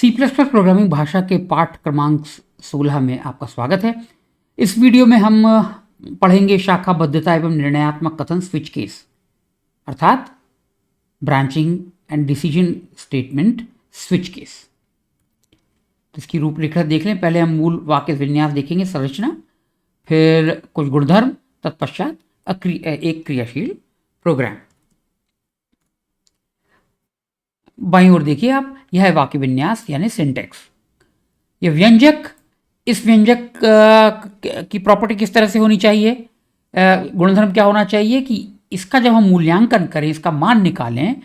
C plus plus programming भाषा के पाठ क्रमांक 16 में आपका स्वागत है। इस वीडियो में हम पढ़ेंगे शाखाबद्धता एवं निर्णयात्मक कथन स्विच केस अर्थात branching and decision statement switch case. तो इसकी रूपरेखा देख लें। पहले हम मूल वाक्य विन्यास देखेंगे, संरचना, फिर कुछ गुणधर्म, तत्पश्चात एक क्रियाशील प्रोग्राम। बाईं ओर देखिए आप, यह है वाक्य विन्यास यानी सिंटेक्स। यह व्यंजक, इस व्यंजक की प्रॉपर्टी किस तरह से होनी चाहिए, गुणधर्म क्या होना चाहिए कि इसका जब हम मूल्यांकन करें, इसका मान निकालें,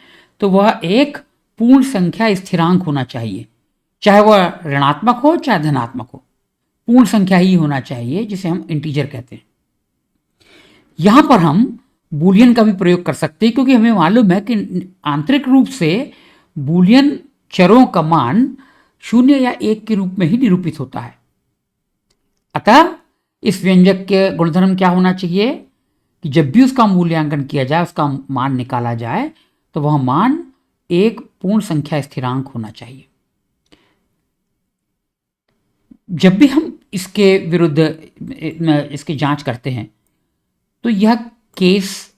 तो वह एक पूर्ण संख्या स्थिरांक होना चाहिए, चाहे वह ऋणात्मक हो चाहे धनात्मक हो। पूर्ण संख्या ही होना चाहिए, जिसे हम इंटीजर कहते हैं। यहां पर हम बूलियन का भी प्रयोग कर सकते हैं, क्योंकि हमें मालूम है कि आंतरिक रूप से बूलियन चरों का मान 0 या 1 के रूप में ही निरूपित होता है। अतः इस व्यंजक के गुणधर्म क्या होना चाहिए कि जब भी उसका मूल्यांकन किया जाए, उसका मान निकाला जाए, तो वह मान एक पूर्ण संख्या स्थिरांक होना चाहिए। जब भी हम इसके विरुद्ध इसकी जांच करते हैं, तो यह केस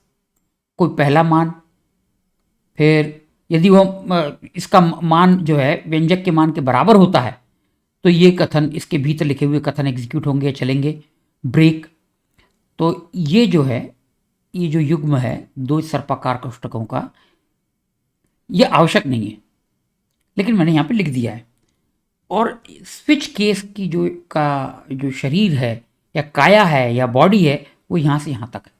कोई पहला मान, फिर यदि वह इसका मान जो है व्यंजक के मान के बराबर होता है, तो ये कथन, इसके भीतर लिखे हुए कथन एग्जीक्यूट होंगे, चलेंगे। ब्रेक, तो ये जो है, ये जो युग्म है दो सर्पाकार कोष्ठकों का, ये आवश्यक नहीं है, लेकिन मैंने यहाँ पे लिख दिया है। और स्विच केस की जो शरीर है या काया है या बॉडी है, वो यहाँ से यहाँ तक है,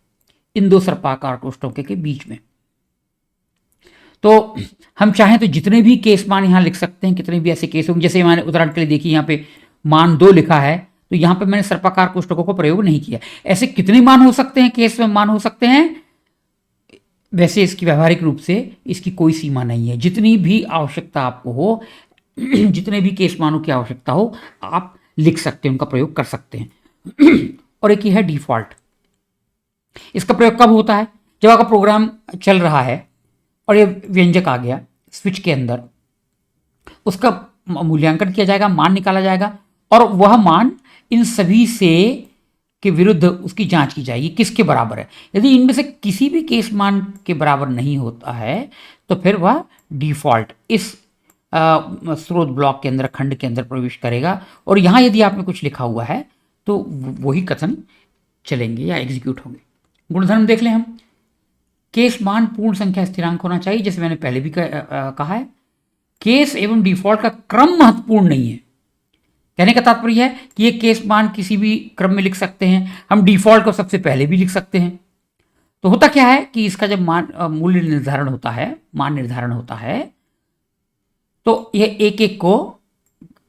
इन दो सर्पाकार कोष्ठकों के बीच में। तो हम चाहें तो जितने भी केस मान यहाँ लिख सकते हैं, कितने भी ऐसे केस होंगे। जैसे मैंने उदाहरण के लिए देखिए, यहाँ पे मान 2 लिखा है, तो यहाँ पे मैंने सर्पाकार कोष्ठकों को प्रयोग नहीं किया। ऐसे कितने मान हो सकते हैं, केस में मान हो सकते हैं। वैसे इसकी व्यवहारिक रूप से इसकी कोई सीमा नहीं है। जितनी भी आवश्यकता आपको हो, जितने भी केस मानों की आवश्यकता हो, आप लिख सकते हैं, उनका प्रयोग कर सकते हैं। और एक ही है डिफॉल्ट। इसका प्रयोग कब होता है? जब आपका प्रोग्राम चल रहा है और ये व्यंजक आ गया स्विच के अंदर, उसका मूल्यांकन किया जाएगा, मान निकाला जाएगा, और वह मान इन सभी से के विरुद्ध उसकी जांच की जाएगी किसके बराबर है। यदि इनमें से किसी भी केस मान के बराबर नहीं होता है, तो फिर वह डिफॉल्ट इस स्रोत ब्लॉक के अंदर, खंड के अंदर प्रवेश करेगा। और यहाँ यदि आपने कुछ लिखा हुआ है, तो वही कथन चलेंगे या एग्जीक्यूट होंगे। गुणधर्म देख लें हम। केस मान पूर्ण संख्या स्थिरांक होना चाहिए, जैसे मैंने पहले भी कहा है। केस एवं डिफॉल्ट का क्रम महत्वपूर्ण नहीं है। कहने का तात्पर्य है कि ये केस मान किसी भी क्रम में लिख सकते हैं, हम डिफॉल्ट को सबसे पहले भी लिख सकते हैं। तो होता क्या है कि इसका जब मान मूल्य निर्धारण होता है, मान निर्धारण होता है, तो यह एक एक को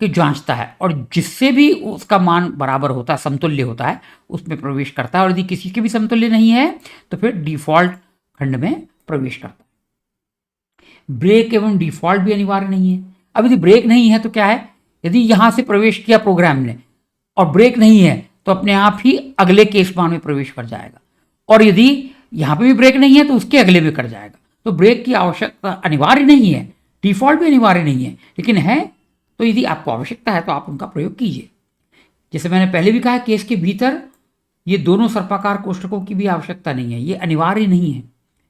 जांचता है, और जिससे भी उसका मान बराबर होता है, समतुल्य होता है, उसमें प्रवेश करता है। और यदि किसी के भी समतुल्य नहीं है, तो फिर डिफॉल्ट खंड में प्रवेश करता है। ब्रेक एवं डिफॉल्ट भी अनिवार्य नहीं है। अब यदि ब्रेक नहीं है तो क्या है, यदि यहां से प्रवेश किया प्रोग्राम ने और ब्रेक नहीं है, तो अपने आप ही अगले केस मान में प्रवेश कर जाएगा। और यदि यहां पे भी ब्रेक नहीं है, तो उसके अगले में कर जाएगा। तो ब्रेक की आवश्यकता अनिवार्य नहीं है, डिफॉल्ट भी अनिवार्य नहीं है, लेकिन है तो यदि आपको आवश्यकता है तो आप उनका प्रयोग कीजिए। जैसे मैंने पहले भी कहा, केस के भीतर ये दोनों सर्पाकार कोष्ठकों की भी आवश्यकता नहीं है, ये अनिवार्य नहीं है,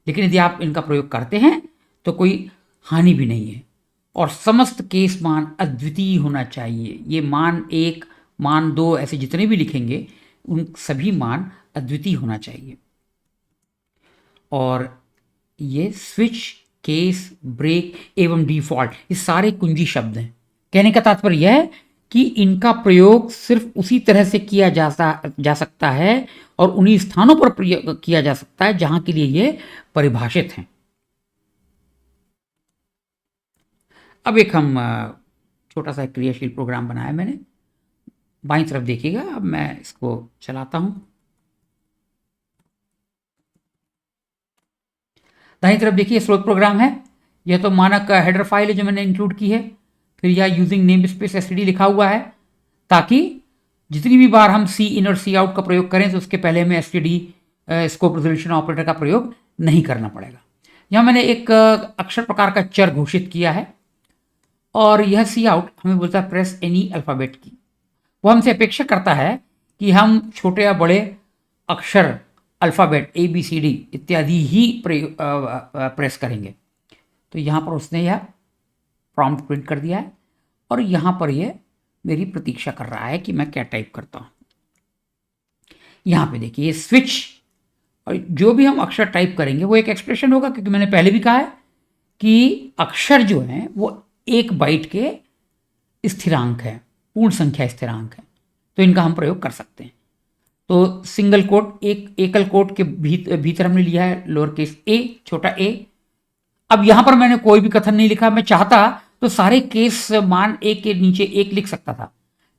लेकिन यदि आप इनका प्रयोग करते हैं तो कोई हानि भी नहीं है। और समस्त केस मान अद्वितीय होना चाहिए। ये मान 1, मान 2, ऐसे जितने भी लिखेंगे, उन सभी मान अद्वितीय होना चाहिए। और ये स्विच, केस, ब्रेक एवं डिफॉल्ट, ये सारे कुंजी शब्द हैं। कहने का तात्पर्य यह है कि इनका प्रयोग सिर्फ उसी तरह से किया जा सकता है और उन्हीं स्थानों पर प्रयोग किया जा सकता है जहां के लिए ये परिभाषित हैं। अब एक हम छोटा सा क्रियाशील प्रोग्राम बनाया मैंने। बाईं तरफ देखिएगा, अब मैं इसको चलाता हूं। दाईं तरफ देखिए, स्रोत प्रोग्राम है। यह तो मानक हेडर फाइल है जो मैंने इंक्लूड की है। फिर यह यूजिंग नेम स्पेस एसटीडी लिखा हुआ है, ताकि जितनी भी बार हम सी इन और सी आउट का प्रयोग करें, तो उसके पहले हमें एसटीडी स्कोप रेजोल्यूशन ऑपरेटर का प्रयोग नहीं करना पड़ेगा। यहां मैंने एक अक्षर प्रकार का चर घोषित किया है, और यह सी आउट हमें बोलता है प्रेस एनी अल्फ़ाबेट की। वो हमसे अपेक्षा करता है कि हम छोटे या बड़े अक्षर alphabet A B C D इत्यादि ही प्रेस करेंगे। तो यहाँ पर उसने यह प्रॉम्प्ट प्रिंट कर दिया है और यहाँ पर यह मेरी प्रतीक्षा कर रहा है कि मैं क्या टाइप करता हूँ। यहाँ पे देखिए ये स्विच, और जो भी हम अक्षर टाइप करेंगे वो एक एक्सप्रेशन होगा, क्योंकि मैंने पहले भी कहा है कि अक्षर जो हैं वो एक बाइट के स्थिरांक है, पूर्ण संख्या स्थिरांक है, तो इनका हम प्रयोग कर सकते हैं। तो सिंगल कोट, एक एकल कोट के भीतर हमने लिया है लोअर केस ए, छोटा ए। अब यहां पर मैंने कोई भी कथन नहीं लिखा। मैं चाहता तो सारे केस मान ए के नीचे एक लिख सकता था,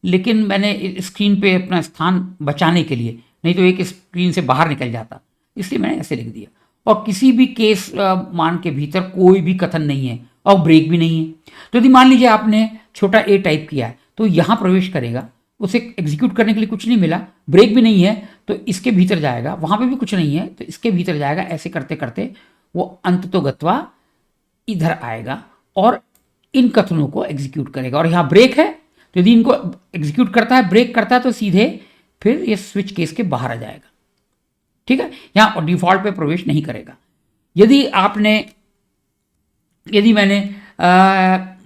लेकिन मैंने स्क्रीन पे अपना स्थान बचाने के लिए, नहीं तो एक स्क्रीन से बाहर निकल जाता, इसलिए मैंने ऐसे लिख दिया। और किसी भी केस मान के भीतर कोई भी कथन नहीं है और ब्रेक भी नहीं है। तो यदि मान लीजिए आपने छोटा ए टाइप किया है तो यहाँ प्रवेश करेगा, उसे एग्जीक्यूट करने के लिए कुछ नहीं मिला, ब्रेक भी नहीं है, तो इसके भीतर जाएगा, वहाँ पे भी कुछ नहीं है तो इसके भीतर जाएगा। ऐसे करते करते वो अंततोगत्वा इधर आएगा और इन कथनों को एग्जीक्यूट करेगा। और यहाँ ब्रेक है, तो यदि इनको एग्जीक्यूट करता है, ब्रेक करता है, तो सीधे फिर ये स्विच केस के बाहर आ जाएगा। ठीक है, यहाँ डिफॉल्ट पे प्रवेश नहीं करेगा। यदि मैंने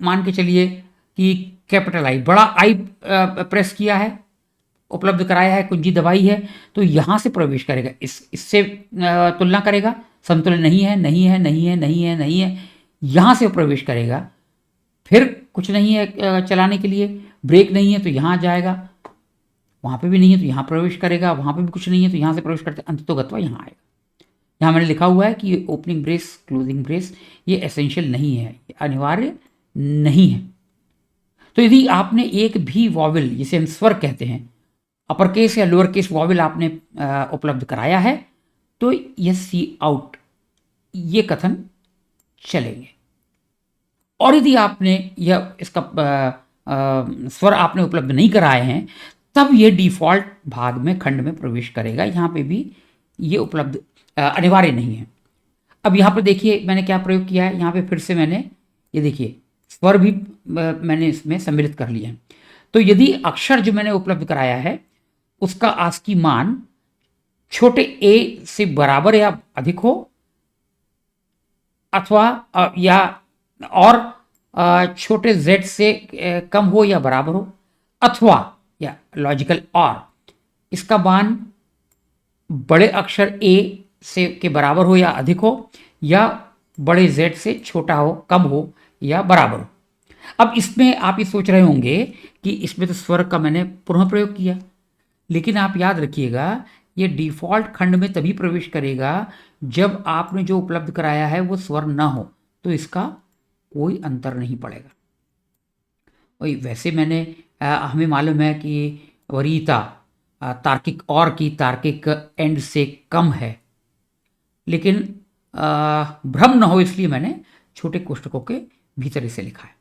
मान के चलिए कि कैपिटल आई, बड़ा आई प्रेस किया है, उपलब्ध कराया है, कुंजी दबाई है, तो यहाँ से प्रवेश करेगा, इससे तुलना करेगा, समतुल्य नहीं है, नहीं है, नहीं है, नहीं है, नहीं है, यहाँ से प्रवेश करेगा। फिर कुछ नहीं है चलाने के लिए, ब्रेक नहीं है तो यहाँ जाएगा, वहाँ पे भी नहीं है तो यहाँ प्रवेश करेगा, वहाँ पे भी कुछ नहीं है तो यहाँ से प्रवेश करते अंततोगत्वा यहाँ आएगा। यहाँ मैंने लिखा हुआ है कि ये ओपनिंग ब्रेस, क्लोजिंग ब्रेस ये एसेंशियल नहीं है, ये अनिवार्य नहीं है। तो यदि आपने एक भी वॉवेल, जिसे हम स्वर कहते हैं, अपर केस या लोअर केस वॉवेल आपने उपलब्ध कराया है, तो यह सी आउट, ये कथन चलेंगे। और यदि आपने यह इसका स्वर आपने उपलब्ध नहीं कराए हैं, तब ये डिफॉल्ट भाग में खंड में प्रवेश करेगा। यहाँ पे भी ये उपलब्ध अनिवार्य नहीं है। अब यहाँ पर देखिए मैंने क्या प्रयोग किया है, यहाँ पे फिर से मैंने ये देखिए स्वर भी मैंने इसमें सम्मिलित कर लिया है। तो यदि अक्षर जो मैंने उपलब्ध कराया है उसका आस्की मान छोटे ए से बराबर या अधिक हो, अथवा या और छोटे z से कम हो या बराबर हो, अथवा या लॉजिकल और इसका मान बड़े अक्षर a से के बराबर हो या अधिक हो, या बड़े z से छोटा हो, कम हो या बराबर हो। अब इसमें आप ये सोच रहे होंगे कि इसमें तो स्वर का मैंने पुनः प्रयोग किया, लेकिन आप याद रखिएगा ये डिफॉल्ट खंड में तभी प्रवेश करेगा जब आपने जो उपलब्ध कराया है वो स्वर ना हो, तो इसका कोई अंतर नहीं पड़ेगा। वही वैसे मैंने हमें मालूम है कि वरीयता तार्किक और की तार्किक एंड से कम है, लेकिन भ्रम न हो इसलिए मैंने छोटे कोष्ठकों के भीतर इसे लिखा है।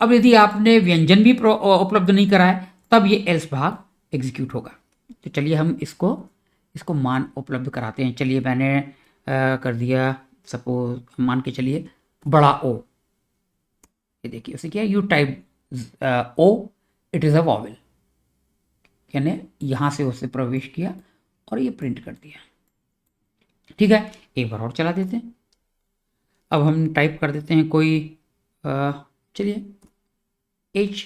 अब यदि आपने व्यंजन भी उपलब्ध नहीं कराया तब ये एल्स भाग एग्जीक्यूट होगा। तो चलिए हम इसको मान उपलब्ध कराते हैं। चलिए मैंने कर दिया, सपोज मान के चलिए बड़ा ओ, ये देखिए उसे क्या, you type O, it is a vowel, यानी यहाँ से उसे प्रवेश किया और ये प्रिंट कर दिया। ठीक है, एक बार और चला देते हैं। अब हम टाइप कर देते हैं कोई चलिए H,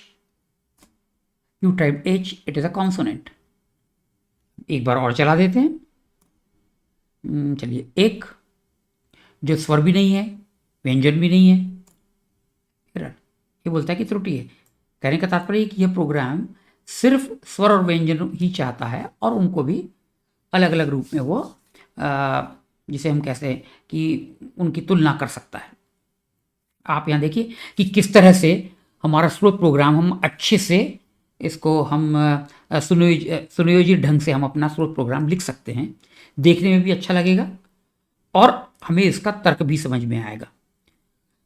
you type H, it is a consonant. एक बार और चला देते हैं। चलिए एक जो स्वर भी नहीं है, व्यंजन भी नहीं है, ये बोलता है कि त्रुटि है। कहने का तात्पर्य कि यह प्रोग्राम सिर्फ स्वर और व्यंजन ही चाहता है और उनको भी अलग अलग रूप में वो जिसे हम कहते हैं कि उनकी तुलना कर सकता है। आप यहाँ देखिए कि किस तरह से हमारा स्रोत प्रोग्राम, हम अच्छे से इसको हम सुनियोजित ढंग से हम अपना स्रोत प्रोग्राम लिख सकते हैं, देखने में भी अच्छा लगेगा और हमें इसका तर्क भी समझ में आएगा।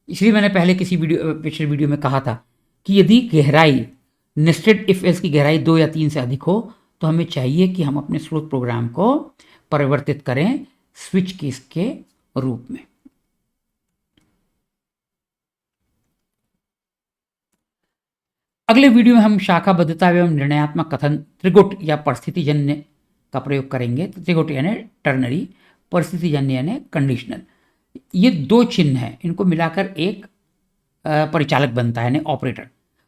इसलिए मैंने पहले पिछले वीडियो में कहा था कि यदि गहराई नेस्टेड इफ एल्स की गहराई 2 या 3 से अधिक हो तो हमें चाहिए कि हम अपने स्रोत प्रोग्राम को परिवर्तित करें स्विच केस के रूप में। अगले वीडियो में हम शाखाबद्धता एवं निर्णयात्मक कथन त्रिगुट या परिस्थितिजन्य का प्रयोग करेंगे। तो त्रिगुट यानी टर्नरी, परिस्थितिजन्य यानी कंडीशनल। ये दो चिन्ह हैं, इनको मिलाकर एक परिचालक बनता है यानी ऑपरेटर,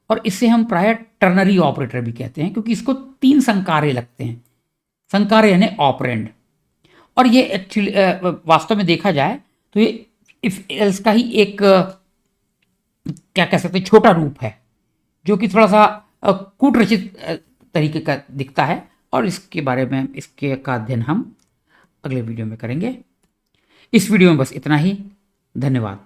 और इससे हम प्राय टर्नरी ऑपरेटर भी कहते हैं क्योंकि इसको 3 संकार्य लगते हैं। संकार्य यानी ऑपरेंड, और ये एक्चुअली वास्तव में देखा जाए तो ये इफ एल्स का ही एक क्या कह सकते हैं छोटा रूप है, जो कि थोड़ा सा कूटरचित तरीके का दिखता है, और इसके बारे में इसके का अध्ययन हम अगले वीडियो में करेंगे। इस वीडियो में बस इतना ही। धन्यवाद।